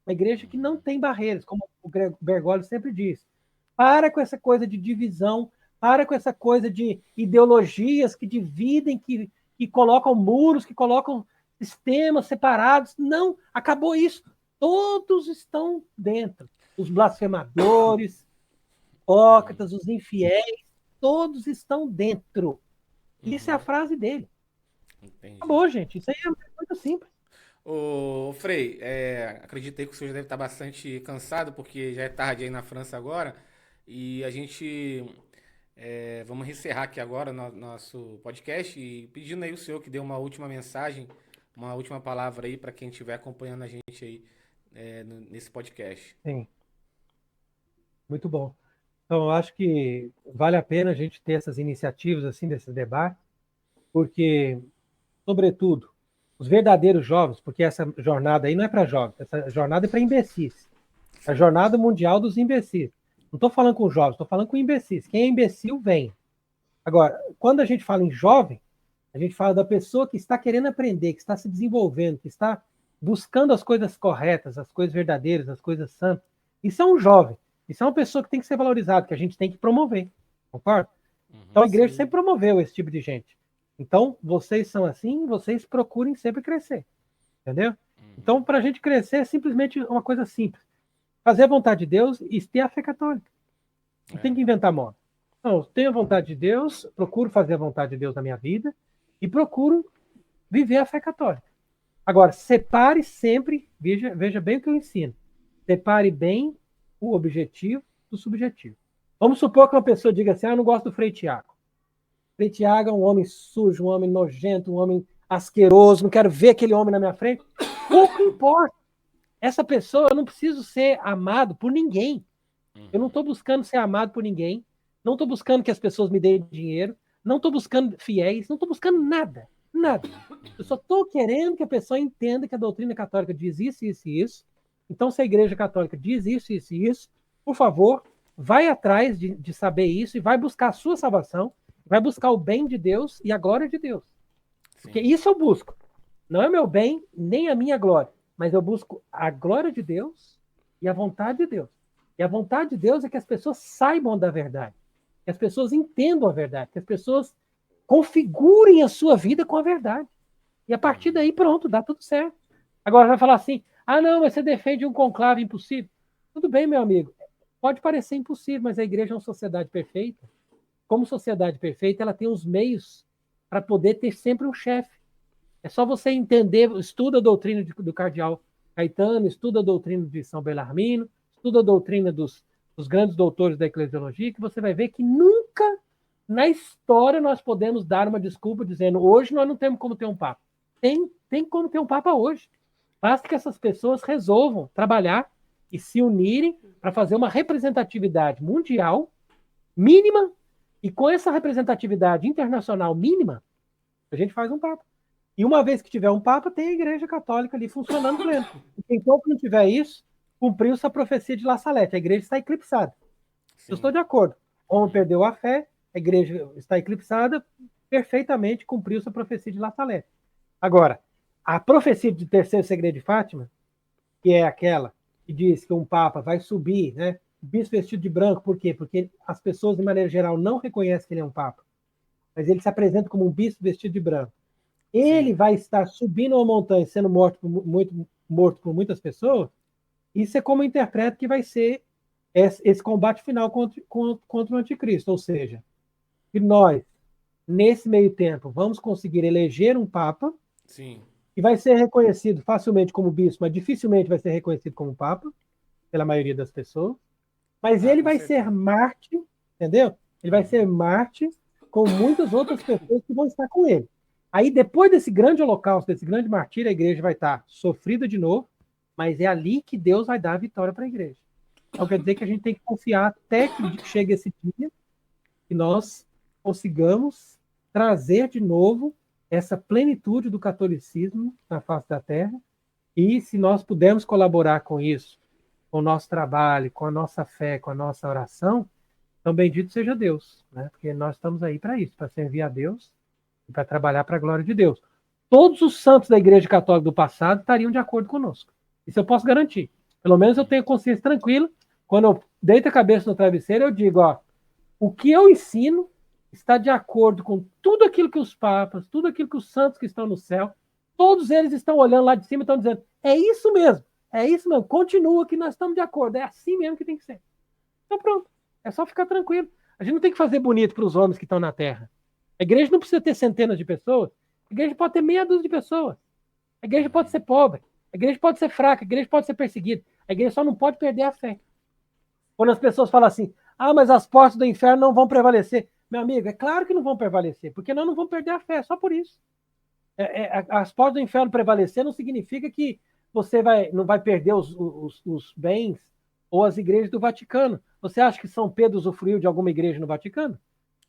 Uma igreja que não tem barreiras, como o Bergoglio sempre diz. Para com essa coisa de divisão, para com essa coisa de ideologias que dividem, que colocam muros, que colocam sistemas separados. Não, acabou isso. Todos estão dentro. Os blasfemadores, hipócritas, os infiéis, todos estão dentro. Isso é a frase dele. Entendi. Acabou, gente. Isso aí é muito simples. Ô, Frei, acreditei que o senhor já deve estar bastante cansado, porque já é tarde aí na França agora, e a gente vamos encerrar aqui agora nosso podcast, e pedindo aí o senhor que dê uma última mensagem, uma última palavra aí para quem estiver acompanhando a gente aí nesse podcast. Sim. Muito bom. Então, eu acho que vale a pena a gente ter essas iniciativas, assim, desses debates, porque, sobretudo, os verdadeiros jovens, porque essa jornada aí não é para jovens, essa jornada é para imbecis. É a jornada mundial dos imbecis. Não estou falando com jovens, estou falando com imbecis. Quem é imbecil, vem. Agora, quando a gente fala em jovem, a gente fala da pessoa que está querendo aprender, que está se desenvolvendo, que está buscando as coisas corretas, as coisas verdadeiras, as coisas santas. Isso é um jovem. Isso é uma pessoa que tem que ser valorizada, que a gente tem que promover. Concorda? Então a igreja sempre promoveu esse tipo de gente. Então, vocês são assim, vocês procurem sempre crescer. Entendeu? Então, para a gente crescer é simplesmente uma coisa simples. Fazer a vontade de Deus e ter a fé católica. Não tem que inventar moda. Não, tenho a vontade de Deus, procuro fazer a vontade de Deus na minha vida e procuro viver a fé católica. Agora, separe sempre, veja bem o que eu ensino. Separe bem o objetivo do subjetivo. Vamos supor que uma pessoa diga assim, eu não gosto do Frei Tiago. Frei Tiago é um homem sujo, um homem nojento, um homem asqueroso, não quero ver aquele homem na minha frente. Pouco importa. Essa pessoa, eu não preciso ser amado por ninguém. Eu não estou buscando ser amado por ninguém. Não estou buscando que as pessoas me deem dinheiro. Não estou buscando fiéis. Não estou buscando nada. Nada. Eu só estou querendo que a pessoa entenda que a doutrina católica diz isso, isso e isso. Então, se a Igreja Católica diz isso, isso e isso, por favor, vai atrás de saber isso e vai buscar a sua salvação, vai buscar o bem de Deus e a glória de Deus. Sim. Porque isso eu busco. Não é o meu bem, nem a minha glória, mas eu busco a glória de Deus e a vontade de Deus. E a vontade de Deus é que as pessoas saibam da verdade, que as pessoas entendam a verdade, que as pessoas configurem a sua vida com a verdade. E a partir daí, pronto, dá tudo certo. Agora vai falar assim, não, mas você defende um conclave impossível. Tudo bem, meu amigo. Pode parecer impossível, mas a igreja é uma sociedade perfeita. Como sociedade perfeita, ela tem os meios para poder ter sempre um chefe. É só você entender, estuda a doutrina do cardeal Caetano, estuda a doutrina de São Belarmino, estuda a doutrina dos grandes doutores da eclesiologia, que você vai ver que nunca na história nós podemos dar uma desculpa dizendo hoje nós não temos como ter um papa. Tem como ter um papa hoje. Basta que essas pessoas resolvam trabalhar e se unirem para fazer uma representatividade mundial mínima, e com essa representatividade internacional mínima, a gente faz um papa. E uma vez que tiver um papa, tem a Igreja Católica ali funcionando pleno. Enquanto não tiver isso, cumpriu-se a profecia de La Salete. A igreja está eclipsada. Sim. Eu estou de acordo. Roma perdeu a fé, a igreja está eclipsada, perfeitamente cumpriu-se a profecia de La Salete. Agora, a profecia de terceiro segredo de Fátima, que é aquela que diz que um papa vai subir, né, bispo vestido de branco, por quê? Porque as pessoas, de maneira geral, não reconhecem que ele é um papa, mas ele se apresenta como um bispo vestido de branco. Ele vai estar subindo uma montanha, sendo morto por muitas pessoas. Isso é como eu interpreto que vai ser esse combate final contra o anticristo. Ou seja, que nós, Nesse meio tempo, vamos conseguir eleger um Papa, Sim. que vai ser reconhecido facilmente como bispo, mas dificilmente vai ser reconhecido como Papa, pela maioria das pessoas. Mas ele Com vai certeza. ser Marte, entendeu? Ele vai ser Marte com muitas outras pessoas que vão estar com ele. Aí, depois desse grande holocausto, desse grande martírio, a igreja vai estar sofrida de novo, mas é ali que Deus vai dar a vitória para a igreja. Então, quer dizer que a gente tem que confiar até que chegue esse dia que nós consigamos trazer de novo essa plenitude do catolicismo na face da terra. E se nós pudermos colaborar com isso, com o nosso trabalho, com a nossa fé, com a nossa oração, então bendito seja Deus, né? Porque nós estamos aí para isso, para servir a Deus e para trabalhar para a glória de Deus. Todos os santos da Igreja Católica do passado estariam de acordo conosco. Isso eu posso garantir. Pelo menos eu tenho consciência tranquila. Quando eu deito a cabeça no travesseiro, eu digo, ó, o que eu ensino está de acordo com tudo aquilo que os papas, tudo aquilo que os santos que estão no céu, todos eles estão olhando lá de cima e estão dizendo, é isso mesmo, continua que nós estamos de acordo, é assim mesmo que tem que ser. Então pronto, é só ficar tranquilo. A gente não tem que fazer bonito para os homens que estão na terra. A igreja não precisa ter centenas de pessoas, a igreja pode ter meia dúzia de pessoas. A igreja pode ser pobre, a igreja pode ser fraca, a igreja pode ser perseguida, a igreja só não pode perder a fé. Quando as pessoas falam assim, mas as portas do inferno não vão prevalecer. Meu amigo, é claro que não vão prevalecer, porque nós não vamos perder a fé, só por isso. As portas do inferno prevalecer não significa que você não vai perder os bens ou as igrejas do Vaticano. Você acha que São Pedro usufruiu de alguma igreja no Vaticano?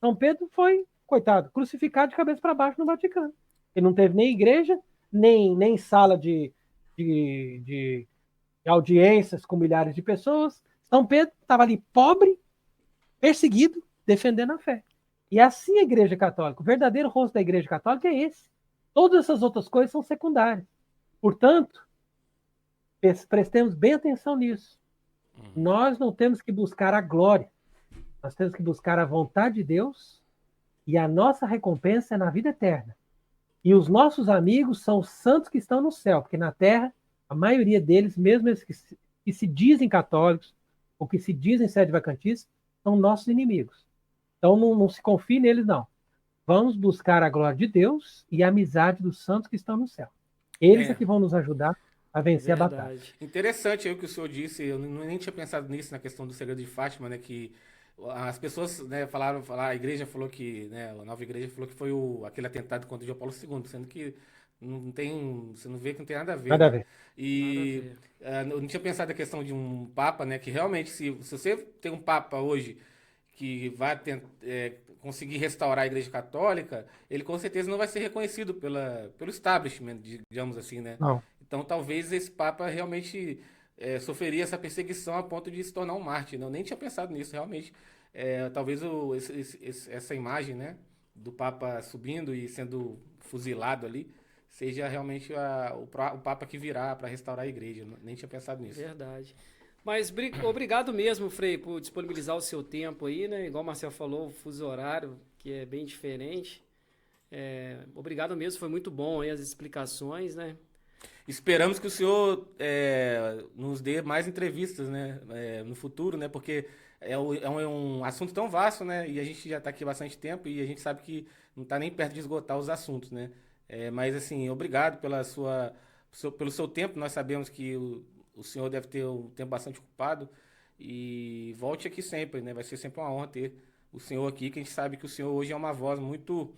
São Pedro foi, coitado, crucificado de cabeça para baixo no Vaticano. Ele não teve nem igreja, nem sala de audiências com milhares de pessoas. São Pedro estava ali pobre, perseguido, defendendo a fé. E assim a Igreja Católica, o verdadeiro rosto da Igreja Católica é esse. Todas essas outras coisas são secundárias. Portanto, prestemos bem atenção nisso. Nós não temos que buscar a glória. Nós temos que buscar a vontade de Deus e a nossa recompensa é na vida eterna. E os nossos amigos são os santos que estão no céu, porque na terra, a maioria deles, mesmo esses que se dizem católicos ou que se dizem sede-vacantistas, são nossos inimigos. Então não se confie neles, não. Vamos buscar a glória de Deus e a amizade dos santos que estão no céu. Eles é que vão nos ajudar a vencer a batalha. Interessante aí o que o senhor disse, eu nem tinha pensado nisso na questão do segredo de Fátima, né, que as pessoas, né, a igreja falou que, né, a nova igreja falou que foi aquele atentado contra João Paulo II, sendo que não tem, você não vê que não tem nada a ver. Nada a ver. E eu não tinha pensado na questão de um papa, né, que realmente, se você tem um papa hoje que vai conseguir restaurar a Igreja Católica, ele com certeza não vai ser reconhecido pelo establishment, digamos assim, né? Não. Então talvez esse papa realmente sofreria essa perseguição a ponto de se tornar um mártir. Eu nem tinha pensado nisso, realmente. Talvez essa imagem, né, do papa subindo e sendo fuzilado ali seja realmente o papa que virá para restaurar a igreja. Eu nem tinha pensado nisso. Verdade. Mas obrigado mesmo, Frei, por disponibilizar o seu tempo aí, né? Igual o Marcel falou, o fuso horário, que é bem diferente. Obrigado mesmo, foi muito bom aí as explicações, né? Esperamos que o senhor nos dê mais entrevistas, né, no futuro, né? Porque é um assunto tão vasto, né? E a gente já está aqui há bastante tempo e a gente sabe que não está nem perto de esgotar os assuntos, né? Mas, assim, obrigado pelo seu tempo. Nós sabemos que o senhor deve ter um tempo bastante ocupado e volte aqui sempre, né? Vai ser sempre uma honra ter o senhor aqui, que a gente sabe que o senhor hoje é uma voz muito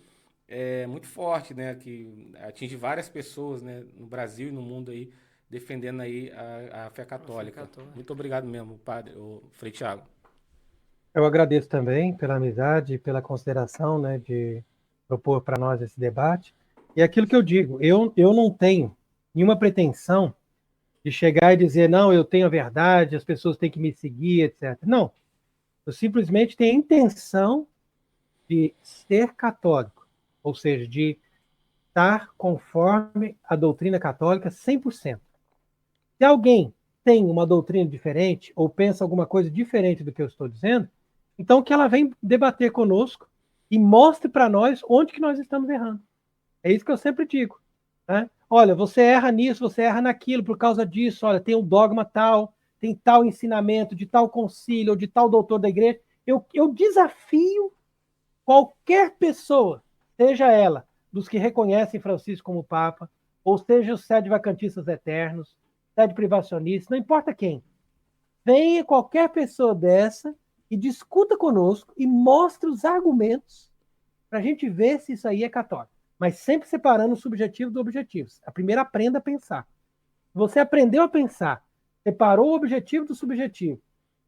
forte, né? Que atinge várias pessoas, né? No Brasil e no mundo aí, defendendo aí a fé católica. Muito obrigado mesmo, padre, o Frei Thiago. Eu agradeço também pela amizade e pela consideração, né, de propor para nós esse debate. E aquilo que eu digo, eu não tenho nenhuma pretensão de chegar e dizer, não, eu tenho a verdade, as pessoas têm que me seguir, etc. Não. Eu simplesmente tenho a intenção de ser católico, ou seja, de estar conforme a doutrina católica 100%. Se alguém tem uma doutrina diferente ou pensa alguma coisa diferente do que eu estou dizendo, então que ela venha debater conosco e mostre para nós onde que nós estamos errando. É isso que eu sempre digo, né? Olha, você erra nisso, você erra naquilo por causa disso. Olha, tem um dogma tal, tem tal ensinamento de tal concílio ou de tal doutor da igreja. Eu desafio qualquer pessoa seja ela dos que reconhecem Francisco como Papa, ou seja os sede vacantistas eternos, sede privacionistas, não importa quem. Venha qualquer pessoa dessa e discuta conosco e mostre os argumentos para a gente ver se isso aí é católico. Mas sempre separando o subjetivo do objetivo. A primeira, aprenda a pensar. Você aprendeu a pensar, separou o objetivo do subjetivo,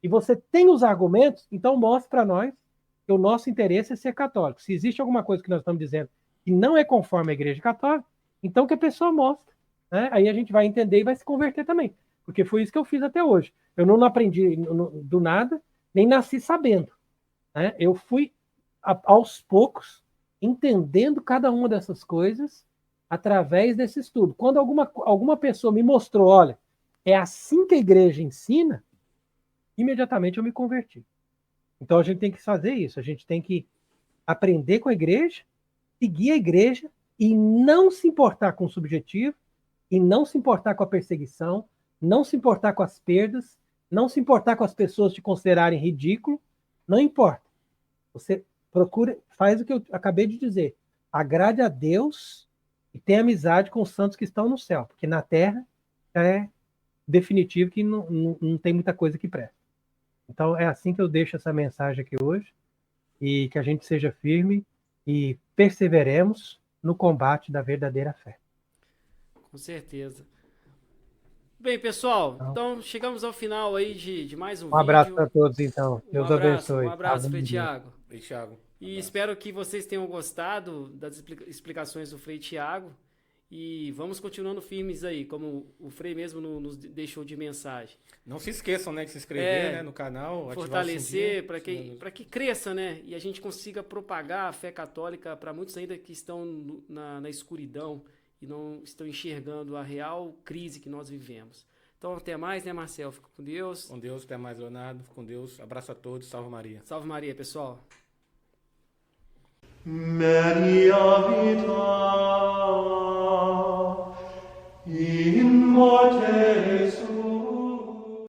e você tem os argumentos, então mostre para nós que o nosso interesse é ser católico. Se existe alguma coisa que nós estamos dizendo que não é conforme a Igreja Católica, então que a pessoa mostre. Né? Aí a gente vai entender e vai se converter também. Porque foi isso que eu fiz até hoje. Eu não aprendi do nada, nem nasci sabendo. Né? Eu fui, aos poucos, entendendo cada uma dessas coisas através desse estudo. Quando alguma pessoa me mostrou, olha, é assim que a igreja ensina, imediatamente eu me converti. Então a gente tem que fazer isso, a gente tem que aprender com a igreja, seguir a igreja e não se importar com o subjetivo, e não se importar com a perseguição, não se importar com as perdas, não se importar com as pessoas te considerarem ridículo, não importa. Você procura, faz o que eu acabei de dizer, agrade a Deus e tenha amizade com os santos que estão no céu, porque na terra é definitivo que não tem muita coisa que presta. Então é assim que eu deixo essa mensagem aqui hoje, e que a gente seja firme e perseveremos no combate da verdadeira fé. Com certeza. Bem, pessoal, então chegamos ao final aí de mais um vídeo. Um abraço para todos, então. Deus abençoe. Um abraço, Frei Tiago. Frei Tiago. E espero que vocês tenham gostado das explicações do Frei Tiago. E vamos continuando firmes aí, como o Frei mesmo nos deixou de mensagem. Não se esqueçam, né, de se inscrever, né, no canal, fortalecer para que cresça, né, e a gente consiga propagar a fé católica para muitos ainda que estão na escuridão e não estão enxergando a real crise que nós vivemos. Então, até mais, né, Marcel? Fica com Deus. Com Deus, até mais, Leonardo. Fica com Deus. Abraço a todos. Salve Maria. Salve Maria, pessoal. Maria vita in morte